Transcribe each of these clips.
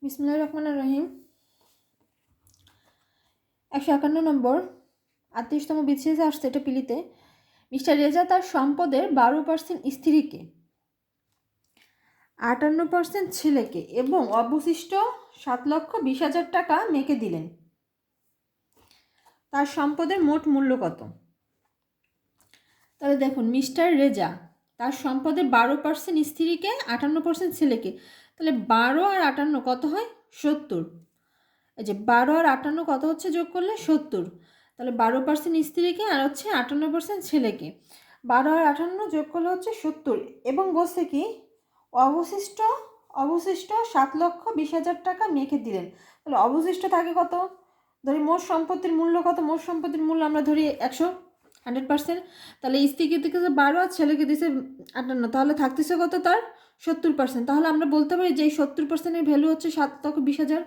বিসমিল্লাহির রহমানির রহিম। 151 নম্বর 38তম বিসিএসে আসছে, এটা পিলিতে। মিস্টার রেজা তার সম্পদের 12% স্ত্রীকে, 58% ছেলেকে এবং অবশিষ্ট 7,20,000 টাকা মেয়েকে দিলেন। তার সম্পদের মোট মূল্য কত? তাহলে দেখুন, মিস্টার রেজা তার সম্পদের 12% স্ত্রীকে, 58% ছেলেকে। তাহলে 12 আর 58 কত হয়? 70। এই যে 12 আর 58 কত হচ্ছে যোগ করলে? 70। তাহলে 12% স্ত্রীকে আর হচ্ছে 58% ছেলেকে। 12 আর 58 যোগ করলে হচ্ছে 70। এবং বলছে কি অবশিষ্ট 7,20,000 টাকা মেয়েকে দিলেন। তাহলে অবশিষ্ট থাকে কত? ধরি মোট সম্পত্তির মূল্য কত? মোট সম্পত্তির মূল্য আমরা ধরি 100%। তাহলে স্ত্রীকে দিতেছে 12 আর ছেলেকে দিছে 58, তাহলে থাকতেছে কত তার? 70%। তাহলে আমরা বলতে পারি যে এই 70%-এর ভ্যালু হচ্ছে 7,20,000।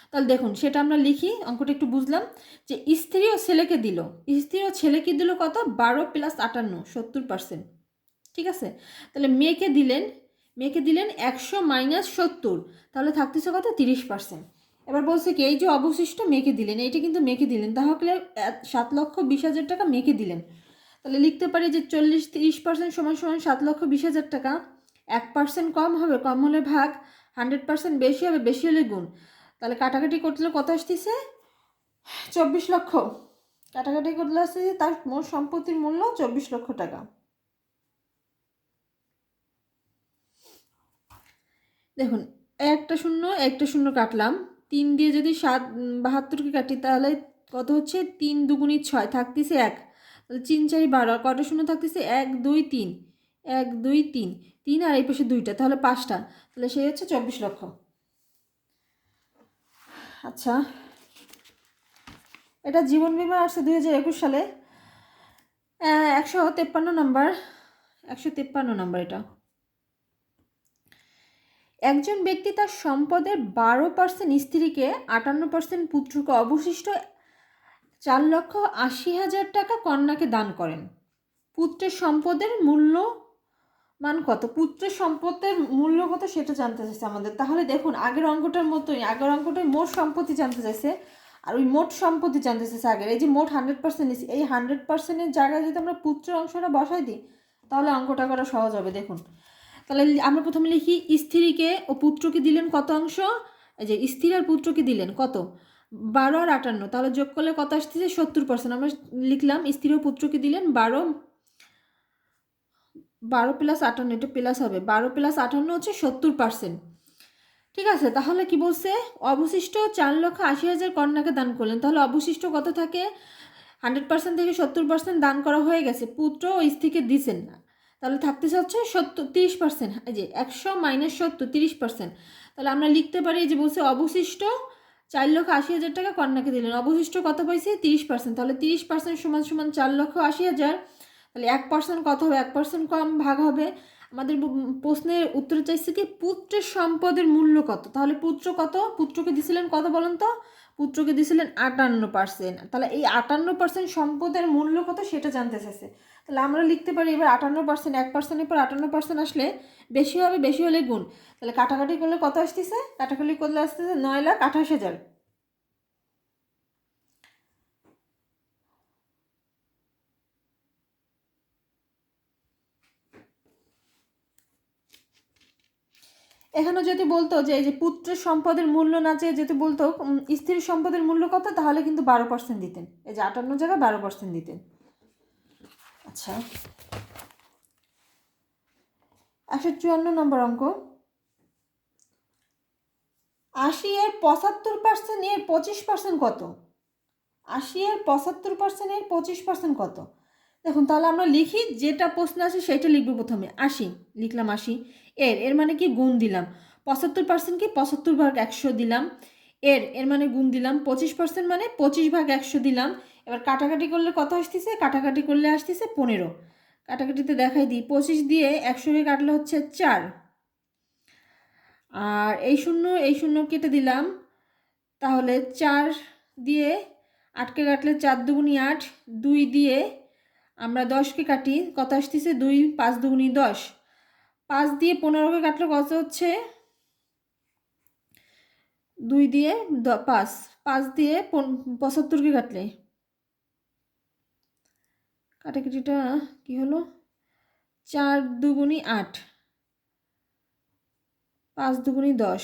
তাহলে দেখুন, সেটা আমরা লিখি, অঙ্কটা একটু বুঝলাম যে স্ত্রী ও ছেলেকে দিল, স্ত্রী ও ছেলেকে দিল কত? 12 + 58, 70%। ঠিক আছে। তাহলে মেয়েকে দিলেন 100 - 70, তাহলে থাকতেছে কত? 30%। এবার বলছে কি এই যে অবশিষ্ট মেয়েকে দিলেন, এইটা কিন্তু মেয়েকে দিলেন, তাহলে 7,20,000 টাকা মেয়েকে দিলেন। তাহলে লিখতে পারি যে 30% = 7,20,000 টাকা। 1% কম হবে, কম হলে ভাগ, 100% বেশি হবে, বেশি হলে গুণ। তাহলে কাটাকাটি করলে কত আসতেছে? 24 লক্ষ। কাটাকাটি করলে আসতেছে তার মোট সম্পত্তির মূল্য 24 লক্ষ টাকা। দেখুন, একটা শূন্য একটা শূন্য কাটলাম, 3 দিয়ে যদি 72কে কাটি তাহলে কত হচ্ছে? 3 দুগুণী 6, থাকতেছে 1। তাহলে 3 4 12, আর কটা শূন্য থাকতেছে? 1 2 3, 1 2 3, 3 আর এই পাশে 2টা, তাহলে 5টা। তাহলে সেই হচ্ছে 24 লক্ষ। আচ্ছা, এটা জীবন বিমা আসছে 2021 সালে। 153 নম্বর, 153 নম্বর। এটা একজন ব্যক্তি তার সম্পদের 12% স্ত্রীকে, 58% পুত্রকে, অবশিষ্ট 4,80,000 টাকা কন্যাকে দান করেন। পুত্রের সম্পদের মূল্য মান কত? পুত্রের সম্পদের মূল্য কত সেটা জানতে চাইছে আমাদের। তাহলে দেখুন, আগের অঙ্কটার মতোই, আগের অঙ্কটাই মোট সম্পত্তি জানতে চাইছে, আর ওই মোট সম্পত্তি জানতে চাইছে আগের। এই যে মোট 100% নিচ্ছি, এই 100%-এর জায়গায় যদি আমরা পুত্রের অংশটা বসাই দিই তাহলে অঙ্কটা করা সহজ হবে। দেখুন, তাহলে আমরা প্রথমে লিখি স্ত্রীকে ও পুত্রকে দিলেন কত অংশ? এই যে স্ত্রী আর পুত্রকে দিলেন কত? 12 আর 58, তাহলে যোগ করলে কত আসতেছে? 70%। আমরা লিখলাম স্ত্রী ও পুত্রকে দিলেন 12 + 58, এটা প্লাস হবে, 12 + 58 হচ্ছে 70%। ঠিক আছে। তাহলে কি বলছে? অবশিষ্ট 4,80,000 কন্যাকে দান করলেন। তাহলে অবশিষ্ট কত থাকে? 100% থেকে 70% দান করা হয়ে গেছে, পুত্র ও স্ত্রীকে দিচ্ছেন না, তাহলে থাকতেছে হচ্ছে 30%। এই যে 100 - 70, 30%। তাহলে আমরা লিখতে পারি যে বলছে অবশিষ্ট 4,80,000 টাকা কন্যাকে দিলেন, অবশিষ্ট কত পাইছে? 30%। তাহলে 30% = 4,80,000। তাহলে 1% কত হবে? 1% কম ভাগ হবে। আমাদের প্রশ্নের উত্তর চাইছে কি পুত্রের সম্পদের মূল্য কত। তাহলে পুত্র কত? পুত্রকে দিছিলেন কত বলেন তো? পুত্রকে দিয়েছিলেন 58%। তাহলে এই 58% সম্পদের মূল্য কত সেটা জানতে চাইছে। তাহলে আমরা লিখতে পারি এবার 58%, 1%-এর পর 58% আসলে বেশি হবে, বেশি হলে গুণ। তাহলে কাটাকাটি করলে কত আসতেছে? কাটাকাটি করলে আসতেছে 9,28,000। এখানে যদি বলতো যে এই যে পুত্রের সম্পদের মূল্য না চেয়ে যদি বলতো স্ত্রীর সম্পদের মূল্য কত, তাহলে কিন্তু 12% দিতেন। এই যে 58 জায়গায় 12% দিতেন। আচ্ছা, 154 নম্বর অঙ্ক। 80 এর 75% এর 25% কত? 80 এর 75% এর 25% কত? দেখুন, তাহলে আমরা লিখি, যেটা প্রশ্ন আছে সেটা লিখবো প্রথমে। 80 লিখলাম, 80 এর মানে কি গুণ দিলাম। 75% কি 75/100 দিলাম। এর মানে গুণ দিলাম। 25% মানে 25/100 দিলাম। এবার কাটাকাটি করলে কত আসতেছে? কাটাকাটি করলে আসতেছে 15। কাটাকাটিতে দেখাই দিই, 25 দিয়ে 100-কে কাটলে হচ্ছে 4, আর এই শূন্য কেটে দিলাম। তাহলে 4 দিয়ে 8কে কাটলে 4 দুগুণী 8, 2 দিয়ে আমরা 10কে কাটি, কত আসতেছে? 2 5 দুগুণী 10। 5 দিয়ে 15কে কাটলে কত হচ্ছে? 2 দিয়ে 5, 5 দিয়ে 75কে কাটলে কাটাকাটিটা কি হলো, 4 দুগুণি 8, 5 দুগুণি 10,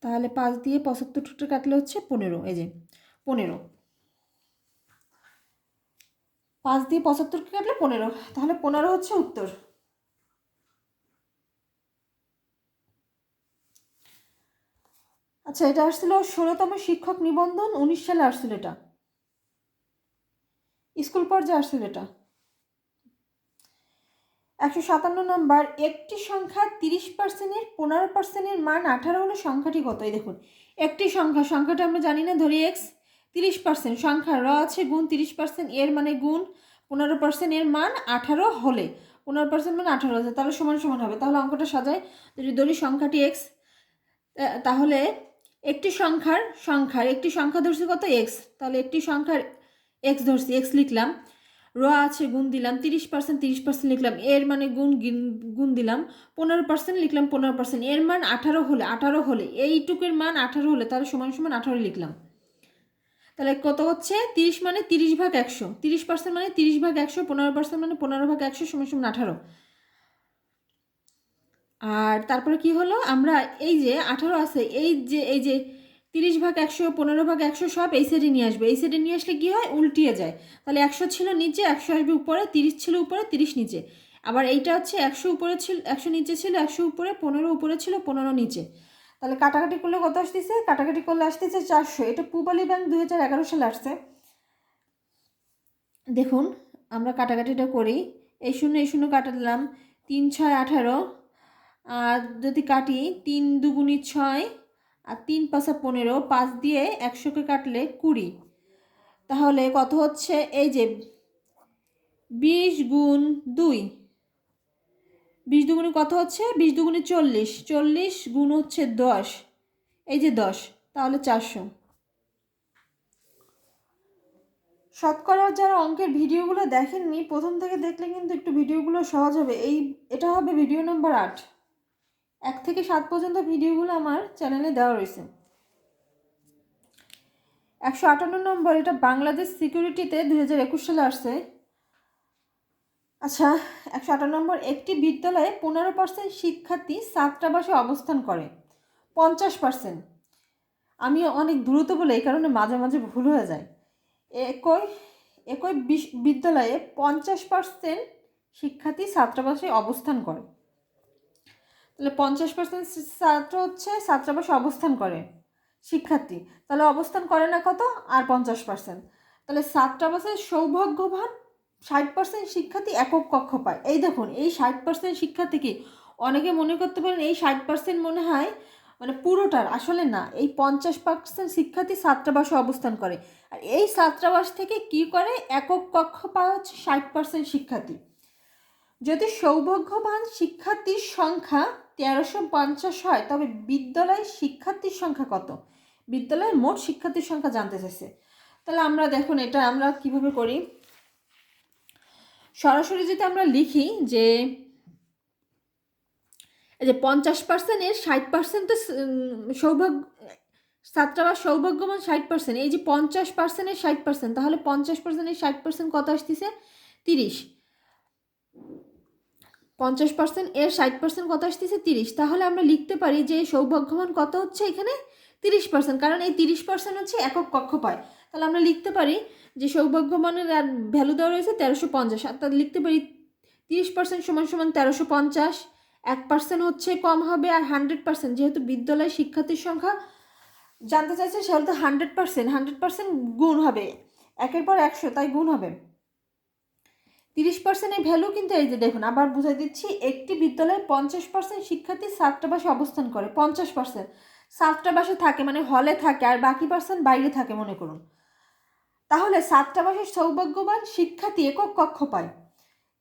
তাহলে 5 দিয়ে 75টা কাটলে হচ্ছে 15, এই যে 15, 5 দিয়ে 75কে কাটলে 15, তাহলে 15 হচ্ছে উত্তর। আচ্ছা, এটা আসছিল 16তম শিক্ষক নিবন্ধন, 19 সালে আসছিল, এটা স্কুল পর্যায়ে আসছিল এটা। 157 নম্বর, একটি সংখ্যা 30%-এর 15%-এর মান 18 হলে সংখ্যাটি কত? এই দেখুন, একটি সংখ্যাটা আমরা জানি না, ধরি x, 30% সংখ্যা র আছে গুণ 30%, এর মানে গুণ 15%, এর মান 18 হলে, 15% মানে 18 আছে, তাহলে সমান সমান হবে। তাহলে অঙ্কটা সাজায়, যদি ধরি সংখ্যাটি x, তাহলে একটি সংখ্যা ধরছি কত, x, তাহলে একটি সংখ্যার x ধরছি, x লিখলাম, র আছে গুণ দিলাম, 30% লিখলাম, এর মানে গুণ দিলাম, 15% লিখলাম, 15%, এর মান 18 হলে এইটুকের মান 18 হলে, তাহলে সমান সমান 18 লিখলাম। তাহলে কত হচ্ছে, 30 মানে 30/100, 30% মানে 30/100, 15% মানে 15/100, সমান সমান 18। আর তারপরে কি হলো, আমরা এই যে 18 আছে, এই যে 30/100, 15/100 সব এই সাইডে নিয়ে আসবে, এই সাইডে নিয়ে আসলে কি হয়, উল্টিয়ে যায়। তাহলে 100 ছিল নিচে, 100 আসবে উপরে, 30 ছিল উপরে, 30 নিচে। আবার এইটা হচ্ছে 100 উপরে ছিল, 100 নিচে ছিল, 100 উপরে, 15 উপরে ছিল, 15 নিচে। তাহলে কাটাকাটি করলে কত আসতেছে, কাটাকাটি করলে আসতেছে 400। এটা পূবালী ব্যাংক 2011 সালে আসছে। দেখুন, আমরা কাটাকাটিটা করি, এই শূন্য কাটালাম, 3 6 18, আর যদি কাটি 3 দুগুণি 6, আর 3 5 15, 5 দিয়ে 100কে কাটলে 20, তাহলে কত হচ্ছে, এই যে 20 গুণ 2, 20 দুগুণি কত হচ্ছে, 20 দুগুণি 40, 40 গুণ হচ্ছে 10, এই যে 10, তাহলে 400। শতকরা যারা অঙ্কের ভিডিওগুলো দেখেননি, প্রথম থেকে দেখলে কিন্তু একটু ভিডিওগুলো সহজ হবে। এটা হবে ভিডিও নাম্বার 8, 1 থেকে 7 পর্যন্ত ভিডিওগুলো আমার চ্যানেলে দেওয়া রয়েছে। 158 নম্বর, এটা বাংলাদেশ সিকিউরিটিতে 2021 সালে আসছে। আচ্ছা, 158 নম্বর, একটি বিদ্যালয়ে 15% শিক্ষার্থী ছাত্রাবাসে অবস্থান করে, 50%, আমি অনেক দ্রুত বলে এই কারণে মাঝে মাঝে ভুল হয়ে যায়। একই বিদ্যালয়ে 50% শিক্ষার্থী ছাত্রাবাসে অবস্থান করে, তাহলে 50% ছাত্র হচ্ছে ছাত্রাবাসে অবস্থান করে শিক্ষার্থী, তাহলে অবস্থান করে না কত, আর 50%, তাহলে ছাত্রাবাসের সৌভাগ্যবান 60% শিক্ষার্থী একক কক্ষ পায়। এই দেখুন, এই 60% শিক্ষার্থী কি, অনেকে মনে করতে পারেন এই 60% মনে হয় মানে পুরোটার, আসলে না, এই 50% শিক্ষার্থী ছাত্রাবাসে অবস্থান করে, আর এই ছাত্রাবাস থেকে কি করে, একক কক্ষ পায় হচ্ছে 60% শিক্ষার্থী। যদি সৌভাগ্যবান শিক্ষার্থীর সংখ্যা 1350 হয়, তবে বিদ্যালয়ের শিক্ষার্থীর সংখ্যা কত? বিদ্যালয়ের মোট শিক্ষার্থীর সংখ্যা জানতে চাইছে। তাহলে আমরা দেখুন, এটা আমরা কিভাবে করি, সরাসরি যদি আমরা লিখি যে এই যে 50%-এর 60% তো ছাত্রাবাস সৌভাগ্যবান 60%, এই যে 50%-এর 60%, তাহলে 50%-এর 60% কত আসতেছে, 30, 50% এর 60% কত আসতেছে, 30, তাহলে আমরা লিখতে পারি যে সৌভাগ্যবান কত হচ্ছে এখানে 30%, কারণ এই 30% হচ্ছে একক কক্ষ পায়। তাহলে আমরা লিখতে পারি যে সৌভাগ্যবানের ভ্যালু দেওয়া রয়েছে 1350, অর্থাৎ লিখতে পারি 30% সমান সমান 1350, 1% হচ্ছে কম হবে, আর 100%, যেহেতু বিদ্যালয় শিক্ষার্থীর সংখ্যা জানতে চাইছে সেহেতু 100% গুণ হবে, 1-এর পর 100, তাই গুণ হবে 30%। ভ্যালু কিন্তু এই যে দেখুন, আবার বুঝাই দিচ্ছি, একটি বিদ্যালয়ে 50% শিক্ষার্থী ছাত্রাবাসে অবস্থান করে, 50% ছাত্রাবাসে থাকে মানে হলে থাকে, আর বাকি পার্সেন্ট বাইরে থাকে মনে করুন, তাহলে ছাত্রাবাসের সৌভাগ্যবান শিক্ষার্থী একক কক্ষ পায়।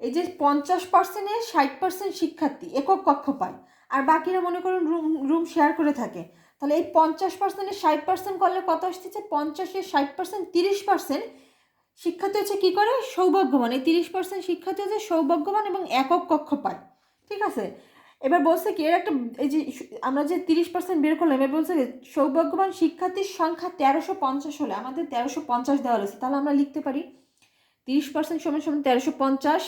এই যে 50%-এর 60% শিক্ষার্থী একক কক্ষ পায়, আর বাকিরা মনে করুন রুম শেয়ার করে থাকে, তাহলে এই 50%-এর 60% করলে কত আসতেছে, 50-এর 60% 30% শিক্ষার্থী হচ্ছে কী করে, সৌভাগ্যবান, এই 30% শিক্ষার্থী হচ্ছে সৌভাগ্যবান এবং একক কক্ষ পায়, ঠিক আছে। এবার বলছে কি এর একটা, এই যে আমরা যে 30% বের করলাম, এবার বলছে সৌভাগ্যবান শিক্ষার্থীর সংখ্যা 1350 হলে, আমাদের 1350 দেওয়া রয়েছে, তাহলে আমরা লিখতে পারি 30% সমান সমান 1350,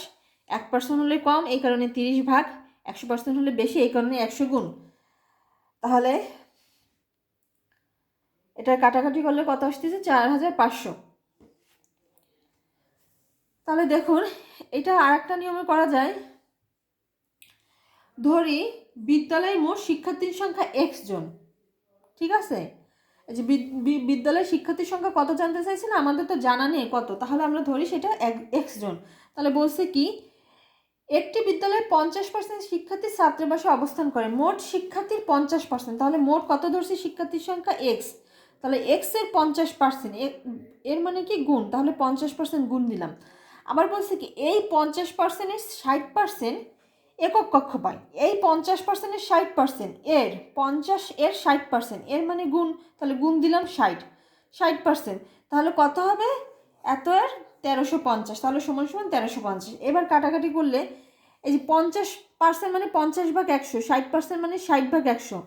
1% হলে কম এই কারণে 30 ভাগ, 100% হলে বেশি এই কারণে 100 গুণ। তাহলে এটার কাটাকাটি করলে কত আসতেছে? 4500। তাহলে দেখুন এটা আর একটা নিয়মে করা যায়। ধরি বিদ্যালয়ের মোট শিক্ষার্থীর সংখ্যা এক্স জন, ঠিক আছে। এই যে বিদ্যালয়ের শিক্ষার্থীর সংখ্যা কত জানতে চাইছে না, আমাদের তো জানা নেই কত, তাহলে আমরা ধরি সেটা এক্স জন। তাহলে বলছে কি একটি বিদ্যালয়ে 50% শিক্ষার্থী ছাত্রাবাসে অবস্থান করে, মোট শিক্ষার্থীর 50%, তাহলে মোট কত ধরছি শিক্ষার্থীর সংখ্যা এক্স, তাহলে এক্স এর 50%, এর মানে কি গুণ, তাহলে 50% গুণ দিলাম। আবার বলছে কি এই 50%-এর 60% একক কক্ষ পায়, এই 50%-এর 60% এর 50 এর 60%, এর মানে গুণ, তাহলে গুণ দিলাম 60%, তাহলে কত হবে? এত এর 1350, তাহলে সমান সমান 1350। এবার কাটাকাটি করলে এই যে 50% মানে 50 ভাগ 100, 60% মানে 60 ভাগ 100,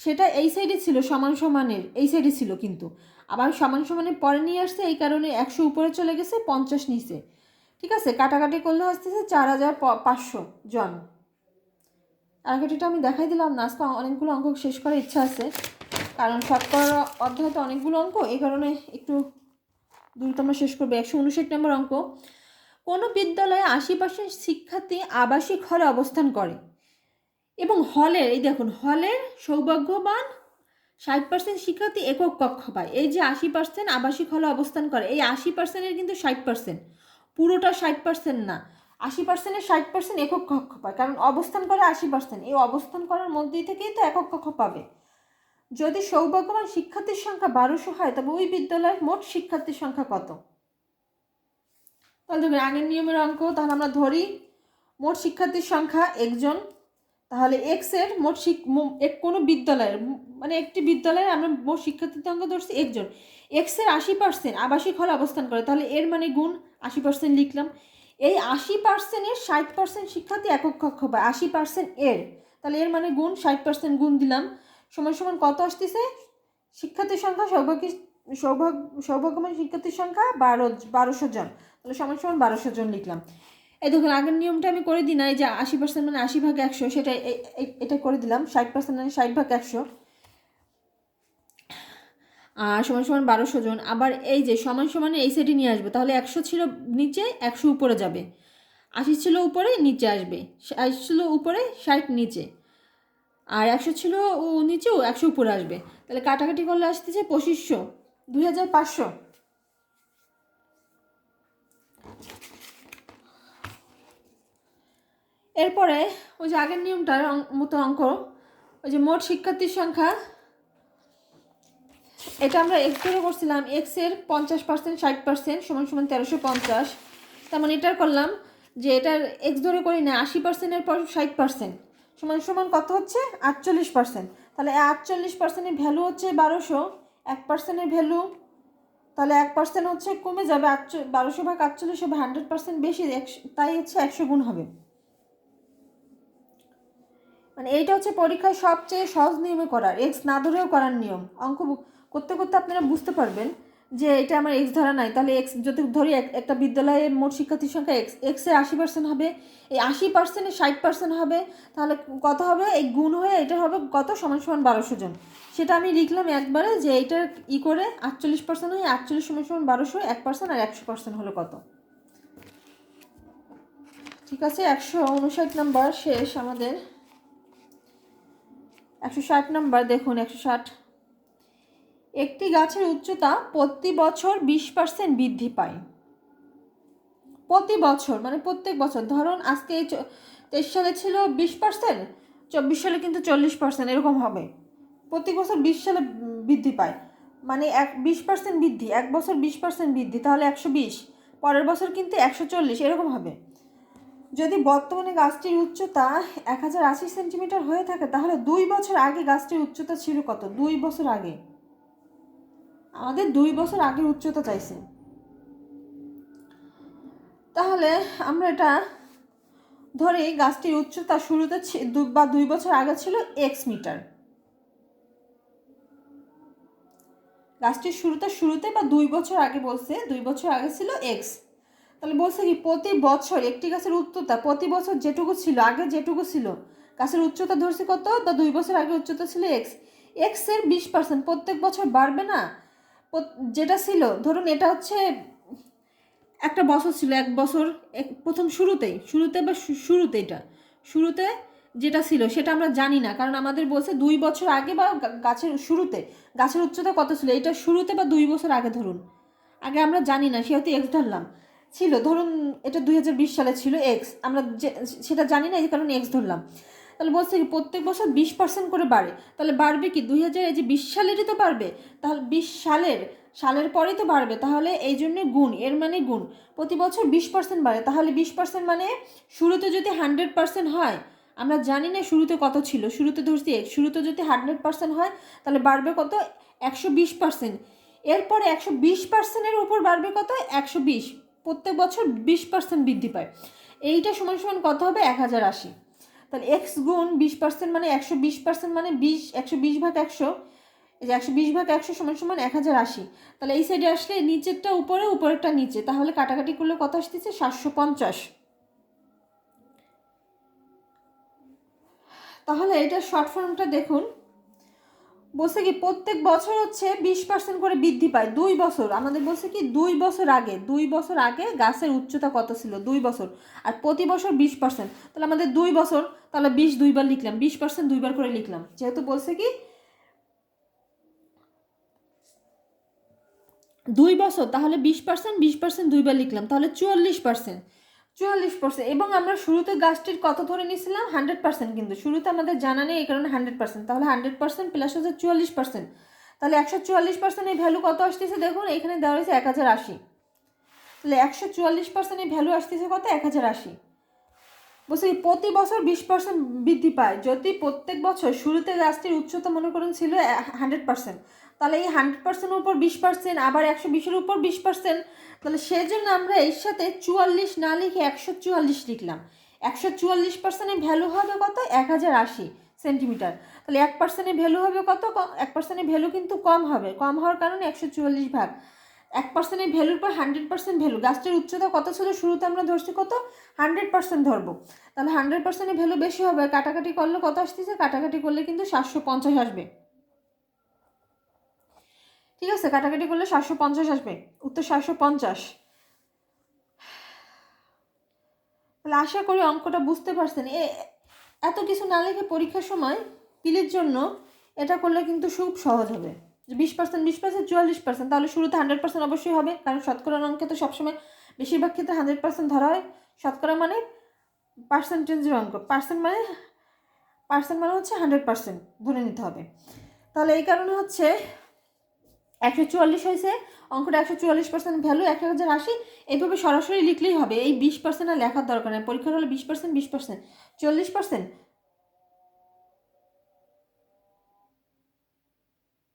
সেটা এই সাইডে ছিল সমান সমানের এই সাইডে ছিল, কিন্তু আবার সমান সমানের পরে নিয়ে আসছে এই কারণে 100 উপরে চলে গেছে, 50 নিচে। ঠিক আছে, কাটাকাটি করলে আসতেছে 4500 জন। কাটাকাটিটা আমি দেখাই দিলাম না, আজকে অনেকগুলো অঙ্ক শেষ করার ইচ্ছা আছে, কারণ শতকরা অধ্যায় তো অনেকগুলো অঙ্ক, এই কারণে একটু দ্রুত আমরা শেষ করবো। 159 নম্বর অঙ্ক, কোনো বিদ্যালয়ে 80% শিক্ষার্থী আবাসিক হলে অবস্থান করে এবং হলের, এই দেখুন হলের সৌভাগ্যবান 60% শিক্ষার্থী একক কক্ষ পায়। এই যে 80% আবাসিক হলে অবস্থান করে, এই 80%-এর কিন্তু 60%, পুরোটা 60% না, 80%-এর 60% একক কক্ষ পায়, কারণ অবস্থান করে 80%, এই অবস্থান করার মধ্যেই থেকেই তো একক কক্ষ পাবে। যদি সৌভাগ্যবান শিক্ষার্থীর সংখ্যা 1200 হয়, তবে ওই বিদ্যালয়ের মোট শিক্ষার্থীর সংখ্যা কত? তাহলে দেখুন আগের নিয়মের অঙ্ক, তাহলে আমরা ধরি মোট শিক্ষার্থীর সংখ্যা একজন, তাহলে এক্স এর মোট কোনো বিদ্যালয়ের মানে একটি বিদ্যালয়ে আমরা মোট শিক্ষার্থীর সংখ্যা ধরছি একজন, এক্স এর 80% আবাসিক হলে অবস্থান করে, তাহলে এর মানে গুণ 80% লিখলাম। এই 80%-এর 60% শিক্ষার্থী একক কক্ষ পায়, 80% এর, তাহলে এর মানে গুণ 60% গুণ দিলাম, সমান সমান কত আসতেছে? শিক্ষার্থীর সংখ্যা সৌভাগ্যবান শিক্ষার্থীর সংখ্যা 1200 জন, তাহলে সমান সমান 1200 জন লিখলাম। এই দেখুন আগের নিয়মটা আমি করে দিই না, এই যে 80% মানে 80 ভাগ 100, সেটা এটা করে দিলাম, 60% মানে 60 ভাগ 100, আর সমান সমান 1200 জন। আবার এই যে সমান সমানে এই সাইডে নিয়ে আসবো, তাহলে 100 ছিল নিচে, 100 উপরে যাবে, 80 ছিল উপরে নিচে আসবে, 60 ছিল উপরে 60 নিচে, আর 100 ছিল নিচেও 100 উপরে আসবে, তাহলে কাটাকাটি করলে আসতেছে 2500, 2500। এরপরে ওই যে আগের নিয়মটার মতো অঙ্ক, ওই যে মোট শিক্ষার্থীর সংখ্যা, এটা আমরা এক্স ধরে করছিলাম, এক্স এর 50% 60% সমান সমান 1350, তার মানে এটার করলাম যে এটার এক্স ধরে করি না, 80%-এর পর 60% সমান সমান কত হচ্ছে? 48%, তাহলে 48%-এর ভ্যালু হচ্ছে 1200, 1%-এর ভ্যালু, তাহলে 1% হচ্ছে কমে যাবে, 1200 ভাগ 48 হবে 100% বেশি, তাই হচ্ছে 100 গুণ হবে। মানে এইটা হচ্ছে পরীক্ষায় সবচেয়ে সহজ নিয়মে করার, এক্স না ধরেও করার নিয়ম। অঙ্ক করতে করতে আপনারা বুঝতে পারবেন যে এটা আমার এক্স ধরা নাই, তাহলে এক্স যদি ধরি একটা বিদ্যালয়ের মোট শিক্ষার্থীর সংখ্যা এক্সের 80% হবে, এই 80%-এর 60% হবে, তাহলে কত হবে? এই গুণ হয়ে এটা হবে কত? সমান সমান 1200 জন। সেটা আমি লিখলাম একবারে যে এইটার করে 48% হয়, 48 সমান সমান 1200, 1% আর 100% হলো কত? ঠিক আছে, 159 নাম্বার শেষ আমাদের। 160 নাম্বার দেখুন, 160, একটি গাছের উচ্চতা প্রতি বছর 20% বৃদ্ধি পায়, প্রতি বছর মানে প্রত্যেক বছর, ধরুন আজকে 23 সালে ছিল 20%, 24 সালে কিন্তু 40%, এরকম হবে, প্রতি বছর 20 সালে বৃদ্ধি পায়, মানে 20% বৃদ্ধি, এক বছর 20% বৃদ্ধি, তাহলে 120, পরের বছর কিন্তু 140, এরকম হবে। যদি বর্তমানে গাছটির উচ্চতা 1080 সেন্টিমিটার হয়ে থাকে, তাহলে 2 বছর আগে গাছটির উচ্চতা ছিল কত? 2 বছর আগে, আমাদের 2 বছর আগে উচ্চতা চাইছে। তাহলে আমরা এটা ধরে গাছটির উচ্চতা শুরুতে 2 বছর আগে ছিল এক্স মিটার। গাছটির শুরুতে বা 2 বছর আগে বলছে, 2 বছর আগে ছিল এক্স। তাহলে বলছে কি প্রতি বছর একটি গাছের উচ্চতা প্রতি বছর যেটুকু ছিল, আগে যেটুকু ছিল গাছের উচ্চতা ধরছে কত, বা 2 বছর আগে উচ্চতা ছিল এক্স। এক্সের 20% প্রত্যেক বছর বাড়বে না? যেটা ছিল ধরুন এটা হচ্ছে একটা বছর ছিল, 1 বছর প্রথম শুরুতে বা শুরুতে এটা শুরুতে যেটা ছিল সেটা আমরা জানি না, কারণ আমাদের বলছে 2 বছর আগে বা গাছের শুরুতে গাছের উচ্চতা কত ছিল, এটা শুরুতে বা 2 বছর আগে ধরুন, আগে আমরা জানি না, সেহেতু এক্স ধরলাম। ছিল ধরুন এটা 2020 সালে ছিল এক্স, আমরা সেটা জানি না এই কারণে এক্স ধরলাম। তাহলে বলছে কি প্রত্যেক বছর 20% করে বাড়ে, তাহলে বাড়বে কি 2020 সালেরই তো বাড়বে, তাহলে 20 সালের পরেই তো বাড়বে, তাহলে এই জন্য গুণ, এর মানে গুণ, প্রতি বছর 20% বাড়ে, তাহলে 20% মানে শুরুতে যদি 100% হয়, আমরা জানি না শুরুতে কত ছিল, শুরুতে ধরছি এক্স, শুরুতে যদি 100% হয় তাহলে বাড়বে কত 120%, এরপরে 120%-এর উপর বাড়বে কত 120, প্রত্যেক বছর 20% বৃদ্ধি পায়। এইটা সমান সমান কত হবে 1080। তাহলে এক্স গুণ 20% মানে 120% মানে 120/100, এই যে 120/100 সমান সমান 1080। তাহলে এই সাইডে আসলে নিচেরটা উপরে, উপরেরটা নিচে, তাহলে কাটাকাটি করলে কত আসতেছে 750। তাহলে এটার শর্ট ফর্মটা দেখুন, বলছে কি প্রত্যেক বছর হচ্ছে 20% করে বৃদ্ধি পায় 2 বছর, আমাদের বলছে কি 2 বছর আগে গাছের উচ্চতা কত ছিল 2 বছর, আর প্রতি বছর 20%, তাহলে আমাদের 2 বছর, তাহলে 20 2বার লিখলাম, 20% 2বার করে লিখলাম, যেহেতু বলছে কি 2 বছর, তাহলে 20% 2বার লিখলাম, তাহলে 44%। এবং আমরা শুরুতে গাছটির কত ধরে নিয়েছিলাম 100%, কিন্তু শুরুতে আমাদের জানা নেই এই কারণে 100%, তাহলে 100% প্লাস হচ্ছে 44%, তাহলে 144% এই ভ্যালু কত আসতেছে দেখুন, এখানে দেওয়া হয়েছে 1080, তাহলে 144% এই ভ্যালু আসতেছে কত 1080। বলছি প্রতি বছর 20% বৃদ্ধি পায়, যদি প্রত্যেক বছর শুরুতে গাছটির উচ্চতা মনে করুন ছিল 100%, তাহলে এই 100%-এর উপর 20%, আবার 120-এর উপর 20%, তাহলে সেজন্য আমরা এর সাথে 44 না লিখে 144 লিখলাম। 144%-এর ভ্যালু হবে কত 1080 সেন্টিমিটার, তাহলে 1%-এর ভ্যালু হবে কত, 1%-এর ভ্যালু কিন্তু কম হবে, কম হওয়ার কারণে 144 ভাগ 1%-এর ভ্যালুর পর 100% ভ্যালু, গাছটির উচ্চতা কত ছিল শুরুতে আমরা ধরছি কত 100% ধরবো, তাহলে 100%-এর ভ্যালু বেশি হবে, কাটাকাটি করলে কত আসতেছে, কাটাকাটি করলে কিন্তু 750 আসবে। ঠিক আছে, কাটাকাটি করলে 750 আসবে, উত্তর 750। তাহলে আশা করি অঙ্কটা বুঝতে পারছেন। এত কিছু না লিখে পরীক্ষার সময় পিলের জন্য এটা করলে কিন্তু খুব সহজ হবে, যে 20% 44%, তাহলে শুরুতে 100% অবশ্যই হবে, কারণ শতকরা অঙ্কে তো সবসময় বেশিরভাগ ক্ষেত্রে 100% ধরা হয়। শতকরা মানে পার্সেন্টেজের অঙ্ক, পার্সেন্ট মানে হচ্ছে 100% ধরে নিতে হবে, তাহলে এই কারণে হচ্ছে 144 হয়েছে, অঙ্কটা 144% ভ্যালু 1080, এইভাবে সরাসরি লিখলেই হবে, এই 20% আর লেখার দরকার নেই, পরীক্ষার হলে 20% 20% 40%